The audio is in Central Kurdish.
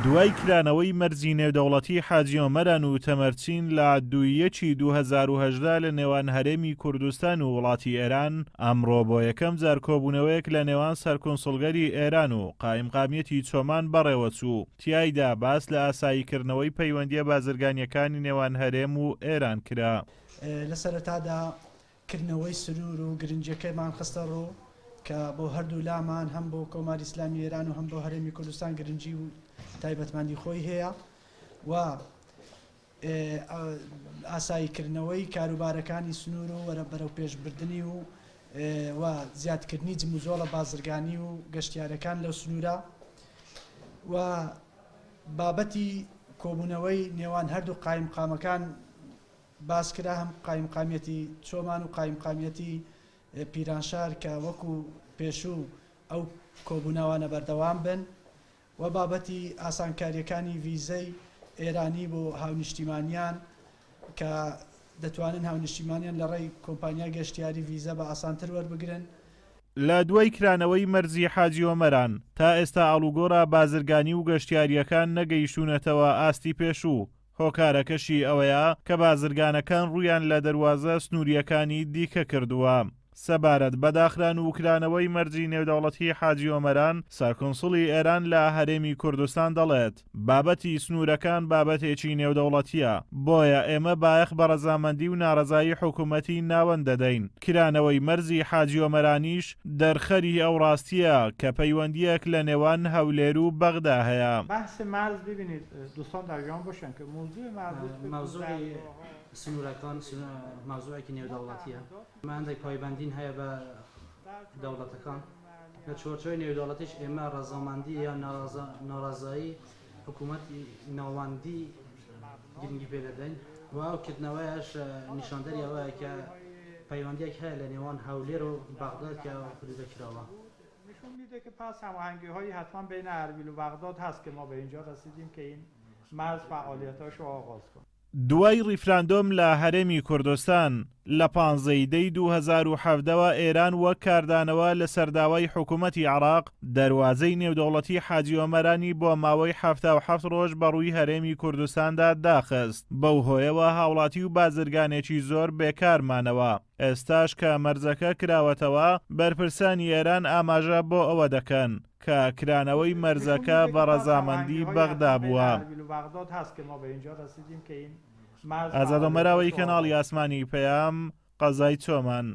دوای کرانەوەی مەرجی نێودەوڵەتی حاجی ئۆمەران و تەمەرچین لە 2018 لە نێوان هەرێمی کوردستان و وڵاتی ئێران، ئەمڕۆ بۆ یەکەم جار کۆبوونەوەیەک لە نێوان سەرکۆنسڵگەری ئێران و قایمقامیەتی چۆمان بەڕێوە چوو. تیایدا باس لە ئاساییکردنەوەی پەیوەندیە بازرگانیەکانی نێوان هەرێم و ئێران کرا. لە سەرەتادا کردنەوەی سروور و گرنجەکەمان خستە ڕوو کە بۆ هەردوو لامان هەم بۆ کۆماری ئیسلامی ئێران و هەم بۆ هەرێمی کوردستان گرنگی و تایبەتمەندی خۆی هەیە و ئاساییکردنەوەی کاروبارەکانی سنوور و وەرە بەرەو پێشبردننی و زیادکردنی جموزۆڵە بازرگانی و گەشتیارەکان لەو سنوورە و بابەتی کۆبوونەوەی نێوان هەردوو قایمقامەکان باس کرا، هەم قایمقامیەتی چۆمان و قایمقامیەتی پیرانشار کە وەکو پێشوو ئەو کۆبوونەوانە بەردەوام بن و بابەتی ئاسانکاریەکانی ڤیزەی ئێرانی بۆ هاونیشتیمانیان کە دەتوانن هاونیشتیمانیان لە ڕێی کۆمپانیای گەشتیاری ڤیزە بە ئاسانتر وەربگرن. لە دوای کرانەوەی مەرجی حاجی ئۆمەران تا ئێستا ئاڵوگۆڕە بازرگانی و گەشتیاریەکان نەگەیشتوونەتەوە ئاستی پێشوو. هۆکارەکەشی ئەوەیە کە بازرگانەکان ڕوویان لە دەواازە سنووریەکانی دیکە کردووە. سەبارەت بەداخران و کرانەوەی مەرجی نێودەوڵەتی حاجی ئۆمەران، سەرکۆنسڵی ئێران لە هەرێمی کوردستان دەڵێت بابەتی سنوورەکان بابەتێکی نێودەوڵەتیە، بۆیە ئێمە بایەخ بە ڕەزامەندی و ناڕەزایی حکوومەتی ناوەند دەدەین. کرانەوەی مەرجی حاجی ئۆمەرانیش دەرخەری ئەو ڕاستیە کە پەیوەندیەک لە نێوان هەولێر و بەغدا هەیە. بحث مرز ببینید دوستان در جان باشن که موضوع سنوورەکان مازووەکی نێودەوڵەتیە. ماندەی پایبەندین هەیە بە دەوڵەتەکان لە چۆرچۆی نێودەوڵەتیش ئێمە ڕەزامەندی یا ناڕازایی حکوومەتی ناوەندی گرنگی پێ دەدەین و ئەو کردنەوەیش نیشاندەری ئەوەیە کە پەیوەندیەک هەیە لە نێوان هەولێر و بەغداد کە خودی کراوە. نشون میده که پس هماهنگی‌هایی حتما بین اربیل و بغداد هست که ما به اینجا رسیدیم که این مرز فعالیتاشو آغاز کنه. دوای ریفراندۆم لە هەرێمی کوردستان لە 15 دەی 2017ەوە ئێران وەک کاردانەوە لە سەرداوای حکوومەتی عێراق دەواازەی نێودەوڵەتی حاجی ئۆمەرانی بۆ ماوەی 77 ڕۆژ بەڕووی هەرێمی کوردستاندا داخست. بەو هۆیەوە هاوڵاتی و بازرگانێکی زۆر بێکارمانەوە. ئێستاش کە مەرجەکە کراوەتەوە، بەرپرسانی ئێران ئاماژە بۆ ئەوە دەکەن کە کرانەوەی مەرجەکە بە ڕەزامەندی بەغدا بووە. ئازاد ئۆمەراوەی کەناڵی ئاسمانی پەیام، قەزای چۆمان.